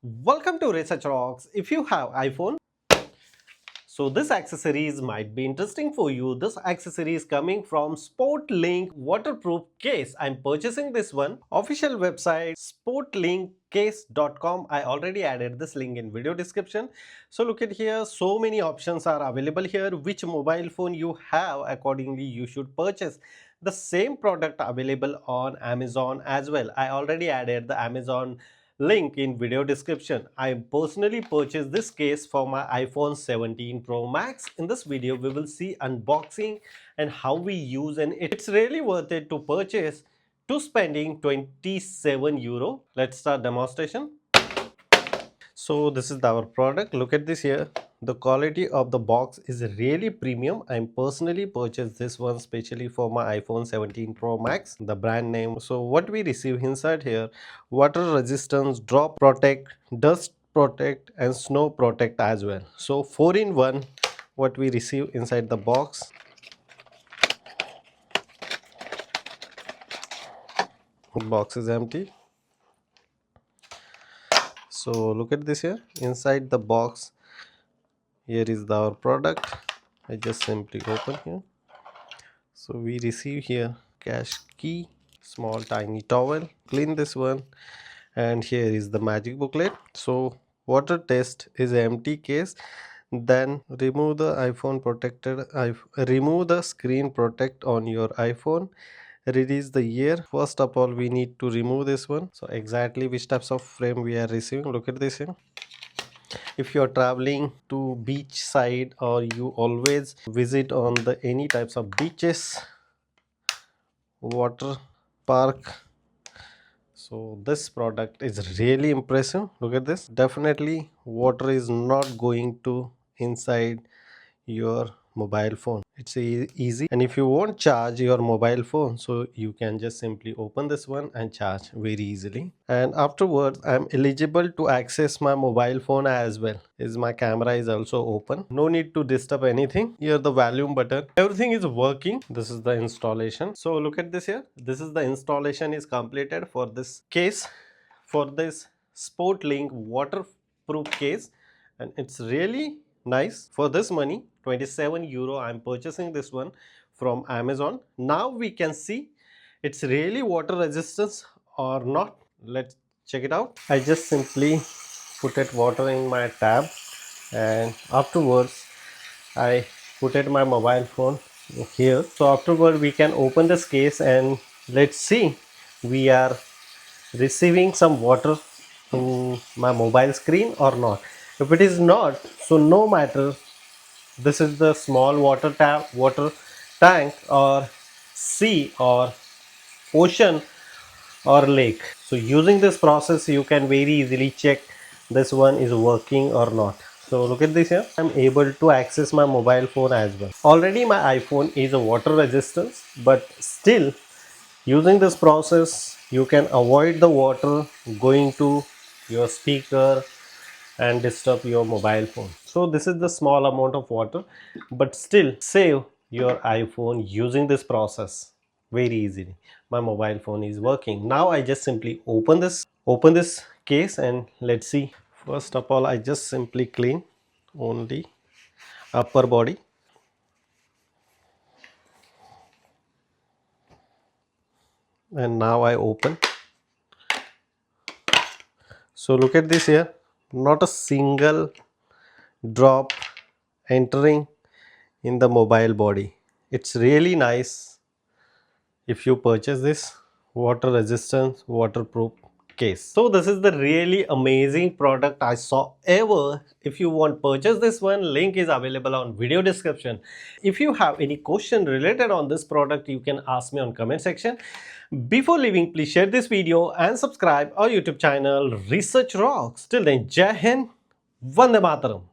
Welcome to Research Rocks. If you have iPhone, so this accessories might be interesting for you. This accessory is coming from SportLink waterproof case. I'm purchasing this one. Official website sportlinkcase.com. I already added this link in video description. So look at here. So many options are available here. Which mobile phone you have, accordingly you should purchase. The same product available on Amazon as well. I already added the Amazon link in video description. I personally purchased this case for my iPhone 17 Pro Max. In this video we will see unboxing and how we use, and it's really worth it to purchase to spending 27 euro. Let's start demonstration. So this is our product. Look at this here. The quality of the box is really premium. I personally purchased this one specially for my iPhone 17 Pro Max, the brand name. So what we receive inside here: water resistance, drop protect, dust protect, and snow protect as well. So 4 in 1 what we receive inside the box. The box is empty. So look at this here. Inside the box, here is our product. I just simply open here. So we receive here cash key, small tiny towel, clean this one, and here is the magic booklet. So water test is an empty case. Then remove the iPhone protected, remove the screen protect on your iPhone, release the ear. First of all we need to remove this one. So exactly which types of frame we are receiving, look at this here. If you're traveling to beach side or you always visit on the any types of beaches, water park, so this product is really impressive. Look at this. Definitely water is not going to inside your mobile phone. It's easy. And if you won't charge your mobile phone, so you can just simply open this one and charge very easily. And afterwards I'm eligible to access my mobile phone as well. Is my camera is also open, no need to disturb anything. Here the volume button, everything is working. This is the installation. So look at this here. This is the installation is completed for this case, for this SportLink waterproof case, and it's really nice. For this money, 27 euro, I'm purchasing this one from Amazon. Now we can see it's really water resistance or not. Let's check it out. I just simply put it water in my tab, and afterwards I put it my mobile phone here. So afterward we can open this case and let's see we are receiving some water in my mobile screen or not. If it is not, so no matter, this is the small water tank or sea or ocean or lake. So using this process you can very easily check this one is working or not. So look at this here. I'm able to access my mobile phone as well. Already my iPhone is a water resistance, but still using this process you can avoid the water going to your speaker and disturb your mobile phone. So this is the small amount of water, but still save your iPhone using this process very easily. My mobile phone is working. Now I just simply open this case and let's see. First of all I just simply clean only upper body. And now I open. So look at this here. Not a single drop entering in the mobile body. It's really nice if you purchase this water resistance waterproof case. So this is the really amazing product I saw ever. If you want purchase this one, link is available on video description. If you have any question related on this product, you can ask me on comment section. Before leaving, please share this video and subscribe our YouTube channel Research Rocks. Till then, Jai Hind, Vande Mataram.